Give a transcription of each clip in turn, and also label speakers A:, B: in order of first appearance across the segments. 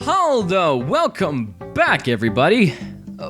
A: Haldo, welcome back everybody.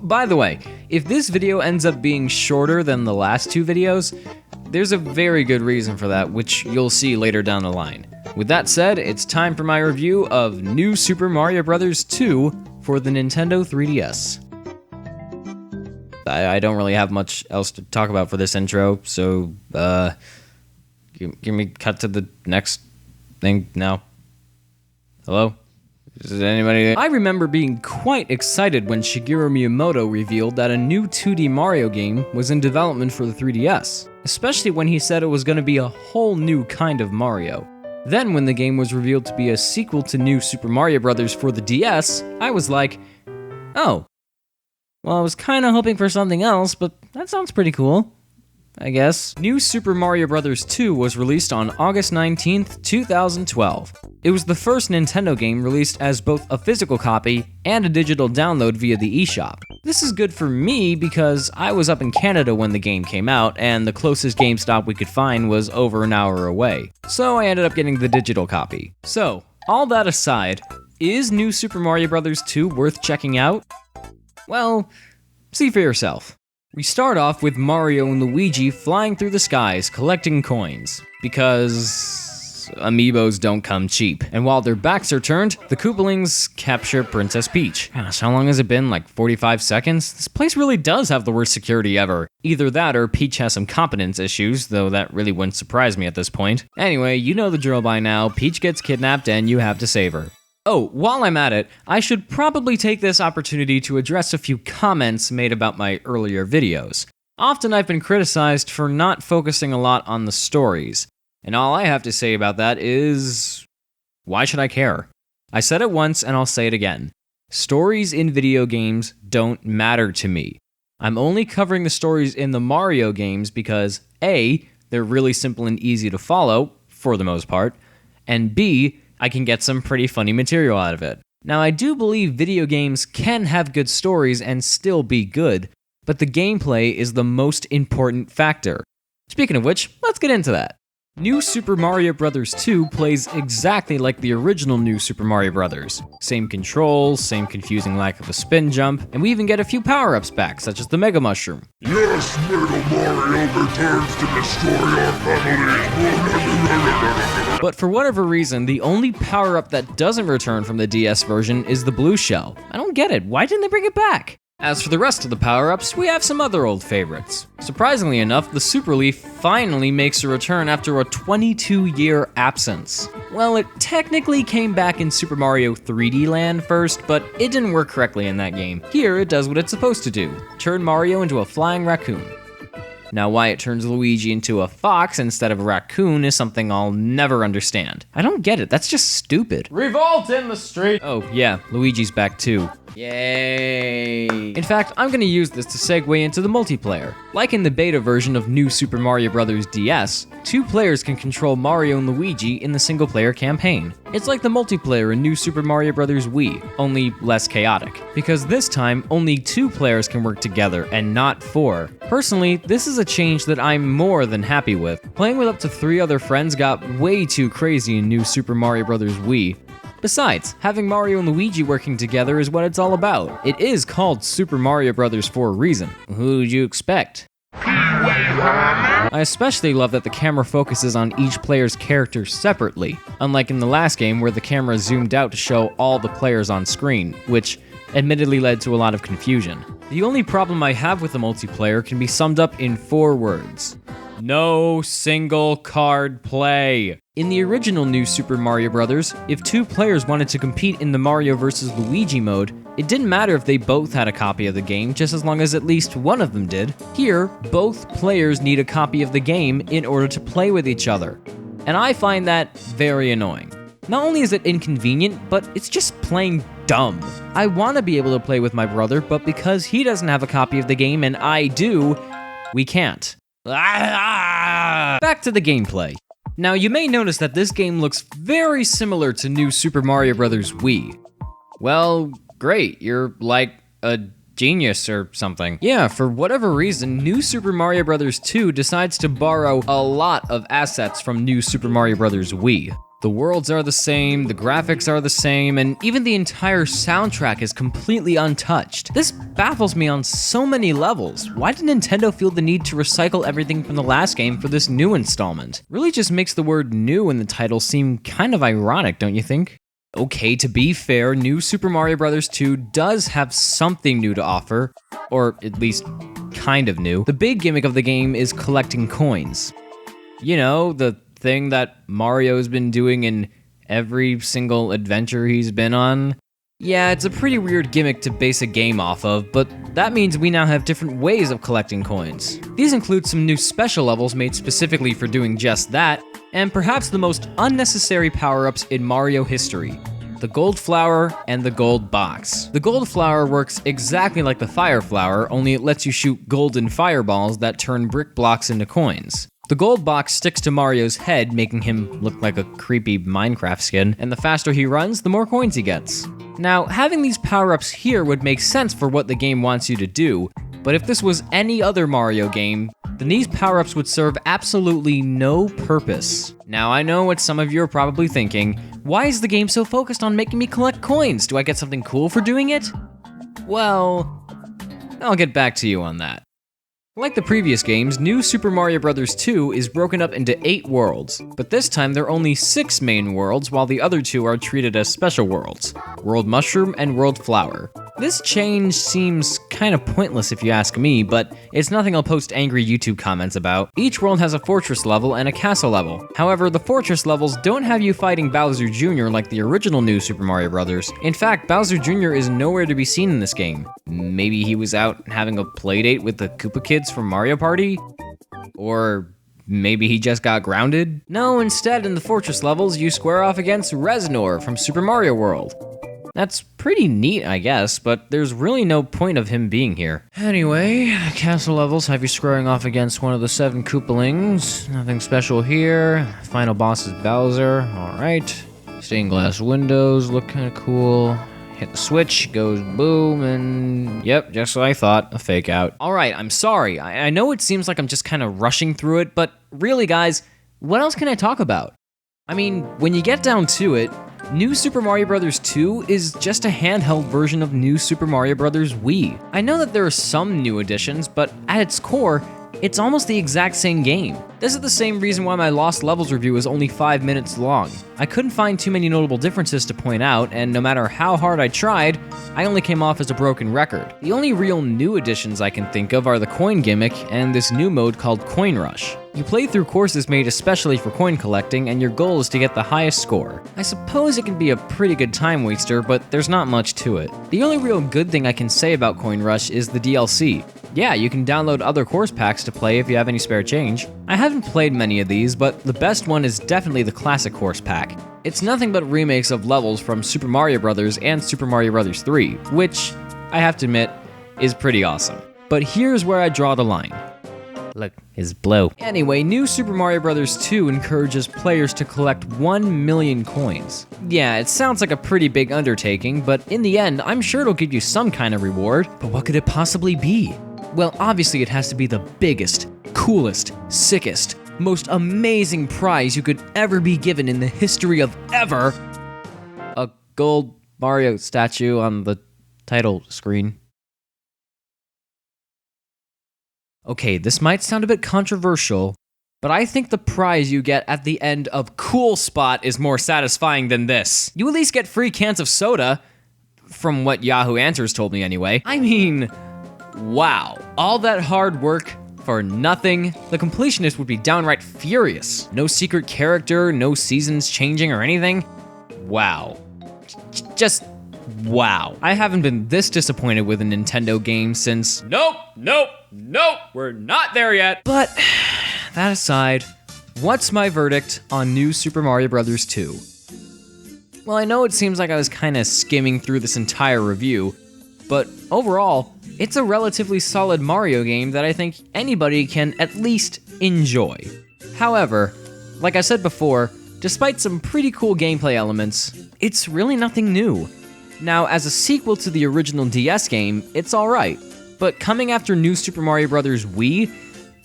A: By the way, if this video ends up being shorter than the last two videos, there's a very good reason for that, which you'll see later down the line. With that said, it's time for my review of New Super Mario Bros. 2 for the Nintendo 3DS. I don't really have much else to talk about for this intro, so, give me cut to the next thing now. Hello? Is anybody there? I remember being quite excited when Shigeru Miyamoto revealed that a new 2D Mario game was in development for the 3DS, especially when he said it was going to be a whole new kind of Mario. Then when the game was revealed to be a sequel to New Super Mario Bros. For the DS, I was like, oh. Well, I was kinda hoping for something else, but that sounds pretty cool, I guess. New Super Mario Bros. 2 was released on August 19th, 2012. It was the first Nintendo game released as both a physical copy and a digital download via the eShop. This is good for me because I was up in Canada when the game came out, and the closest GameStop we could find was over an hour away. So I ended up getting the digital copy. So, all that aside, is New Super Mario Bros. 2 worth checking out? Well, see for yourself. We start off with Mario and Luigi flying through the skies collecting coins, because amiibos don't come cheap. And while their backs are turned, the Koopalings capture Princess Peach. Gosh, how long has it been? Like 45 seconds? This place really does have the worst security ever. Either that or Peach has some competence issues, though that really wouldn't surprise me at this point. Anyway, you know the drill by now. Peach gets kidnapped and you have to save her. Oh, while I'm at it, I should probably take this opportunity to address a few comments made about my earlier videos. Often I've been criticized for not focusing a lot on the stories, and all I have to say about that is, why should I care? I said it once and I'll say it again. Stories in video games don't matter to me. I'm only covering the stories in the Mario games because A, they're really simple and easy to follow, for the most part, and B, I can get some pretty funny material out of it. Now, I do believe video games can have good stories and still be good, but the gameplay is the most important factor. Speaking of which, let's get into that. New Super Mario Bros. 2 plays exactly like the original New Super Mario Bros. Same controls, same confusing lack of a spin jump, and we even get a few power-ups back, such as the Mega Mushroom.
B: Yes, Mega Mario returns to destroy our family.
A: But for whatever reason, the only power-up that doesn't return from the DS version is the blue shell. I don't get it, why didn't they bring it back? As for the rest of the power-ups, we have some other old favorites. Surprisingly enough, the Super Leaf finally makes a return after a 22-year absence. Well, it technically came back in Super Mario 3D Land first, but it didn't work correctly in that game. Here, it does what it's supposed to do, turn Mario into a flying raccoon. Now, why it turns Luigi into a fox instead of a raccoon is something I'll never understand. I don't get it, that's just stupid.
C: Revolt in the street!
A: Oh, yeah, Luigi's back too. Yay! In fact, I'm gonna use this to segue into the multiplayer. Like in the beta version of New Super Mario Bros. DS, 2 players can control Mario and Luigi in the single-player campaign. It's like the multiplayer in New Super Mario Bros. Wii, only less chaotic. Because this time, only 2 players can work together, and not 4. Personally, this is a change that I'm more than happy with. Playing with up to 3 other friends got way too crazy in New Super Mario Bros. Wii. Besides, having Mario and Luigi working together is what it's all about. It is called Super Mario Bros. For a reason. Who'd you expect? I especially love that the camera focuses on each player's character separately, unlike in the last game where the camera zoomed out to show all the players on screen, which admittedly led to a lot of confusion. The only problem I have with the multiplayer can be summed up in 4 words. No single card play. In the original New Super Mario Bros., if 2 players wanted to compete in the Mario vs. Luigi mode, it didn't matter if they both had a copy of the game, just as long as at least one of them did. Here, both players need a copy of the game in order to play with each other. And I find that very annoying. Not only is it inconvenient, but it's just plain dumb. I want to be able to play with my brother, but because he doesn't have a copy of the game and I do, we can't. Back to the gameplay. Now, you may notice that this game looks very similar to New Super Mario Bros. Wii. Well, great, you're like a genius or something. Yeah, for whatever reason, New Super Mario Bros. 2 decides to borrow a lot of assets from New Super Mario Bros. Wii. The worlds are the same, the graphics are the same, and even the entire soundtrack is completely untouched. This baffles me on so many levels. Why did Nintendo feel the need to recycle everything from the last game for this new installment? Really just makes the word new in the title seem kind of ironic, don't you think? Okay, to be fair, New Super Mario Bros. 2 does have something new to offer, or at least kind of new. The big gimmick of the game is collecting coins. You know, the thing that Mario's been doing in every single adventure he's been on. Yeah, it's a pretty weird gimmick to base a game off of, but that means we now have different ways of collecting coins. These include some new special levels made specifically for doing just that, and perhaps the most unnecessary power-ups in Mario history: the Gold Flower and the Gold Box. The Gold Flower works exactly like the Fire Flower, only it lets you shoot golden fireballs that turn brick blocks into coins. The Gold Box sticks to Mario's head, making him look like a creepy Minecraft skin, and the faster he runs, the more coins he gets. Now, having these power-ups here would make sense for what the game wants you to do, but if this was any other Mario game, then these power-ups would serve absolutely no purpose. Now, I know what some of you are probably thinking: why is the game so focused on making me collect coins? Do I get something cool for doing it? Well, I'll get back to you on that. Like the previous games, New Super Mario Bros. 2 is broken up into 8 worlds, but this time there are only 6 main worlds, while the other 2 are treated as special worlds: World Mushroom and World Flower. This change seems kind of pointless if you ask me, but it's nothing I'll post angry YouTube comments about. Each world has a fortress level and a castle level. However, the fortress levels don't have you fighting Bowser Jr. like the original New Super Mario Bros. In fact, Bowser Jr. is nowhere to be seen in this game. Maybe he was out having a playdate with the Koopa Kids from Mario Party? Or maybe he just got grounded? No, instead in the fortress levels, you square off against Reznor from Super Mario World. That's pretty neat, I guess, but there's really no point of him being here. Anyway, castle levels have you squaring off against one of the 7 Koopalings. Nothing special here. Final boss is Bowser. Alright. Stained glass windows look kind of cool. Hit the switch, goes boom, and yep, just what I thought, a fake out. Alright, I'm sorry. I know it seems like I'm just kind of rushing through it, but really, guys, what else can I talk about? I mean, when you get down to it, New Super Mario Bros. 2 is just a handheld version of New Super Mario Bros. Wii. I know that there are some new additions, but at its core, it's almost the exact same game. This is the same reason why my Lost Levels review is only 5 minutes long. I couldn't find too many notable differences to point out, and no matter how hard I tried, I only came off as a broken record. The only real new additions I can think of are the coin gimmick and this new mode called Coin Rush. You play through courses made especially for coin collecting, and your goal is to get the highest score. I suppose it can be a pretty good time waster, but there's not much to it. The only real good thing I can say about Coin Rush is the DLC. Yeah, you can download other course packs to play if you have any spare change. I haven't played many of these, but the best one is definitely the classic course pack. It's nothing but remakes of levels from Super Mario Bros. And Super Mario Bros. 3, which, I have to admit, is pretty awesome. But here's where I draw the line. Look, his blow. Anyway, New Super Mario Bros. 2 encourages players to collect 1 million coins. Yeah, it sounds like a pretty big undertaking, but in the end, I'm sure it'll give you some kind of reward. But what could it possibly be? Well, obviously it has to be the biggest, coolest, sickest, most amazing prize you could ever be given in the history of ever. A gold Mario statue on the title screen. Okay, this might sound a bit controversial, but I think the prize you get at the end of Cool Spot is more satisfying than this. You at least get free cans of soda, from what Yahoo Answers told me anyway. I mean, wow. All that hard work for nothing? The completionist would be downright furious. No secret character, no seasons changing or anything. Wow. Just wow. I haven't been this disappointed with a Nintendo game since... Nope, we're not there yet. But, that aside, what's my verdict on New Super Mario Bros. 2? Well, I know it seems like I was kind of skimming through this entire review, but overall, it's a relatively solid Mario game that I think anybody can at least enjoy. However, like I said before, despite some pretty cool gameplay elements, it's really nothing new. Now, as a sequel to the original DS game, it's alright, but coming after New Super Mario Bros. Wii,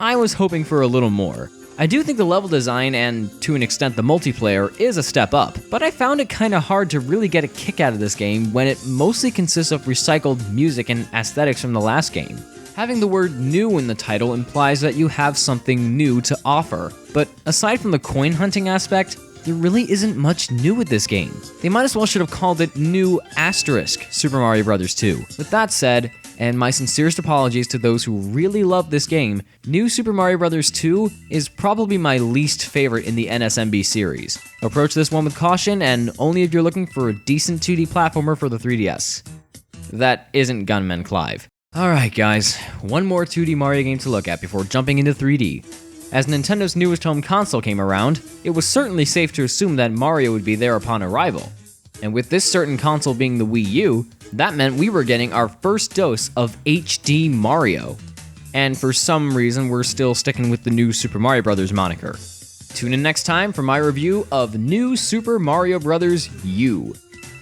A: I was hoping for a little more. I do think the level design and, to an extent, the multiplayer is a step up, but I found it kinda hard to really get a kick out of this game when it mostly consists of recycled music and aesthetics from the last game. Having the word new in the title implies that you have something new to offer, but aside from the coin hunting aspect, there really isn't much new with this game. They might as well should have called it New Asterisk Super Mario Bros. 2. With that said, and my sincerest apologies to those who really love this game, New Super Mario Bros. 2 is probably my least favorite in the NSMB series. Approach this one with caution, and only if you're looking for a decent 2D platformer for the 3DS. That isn't Gunman Clive. Alright guys, one more 2D Mario game to look at before jumping into 3D. As Nintendo's newest home console came around, it was certainly safe to assume that Mario would be there upon arrival. And with this certain console being the Wii U, that meant we were getting our first dose of HD Mario. And for some reason, we're still sticking with the New Super Mario Bros. Moniker. Tune in next time for my review of New Super Mario Bros. U.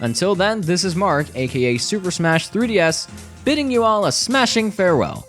A: Until then, this is Mark, aka Super Smash 3DS, bidding you all a smashing farewell.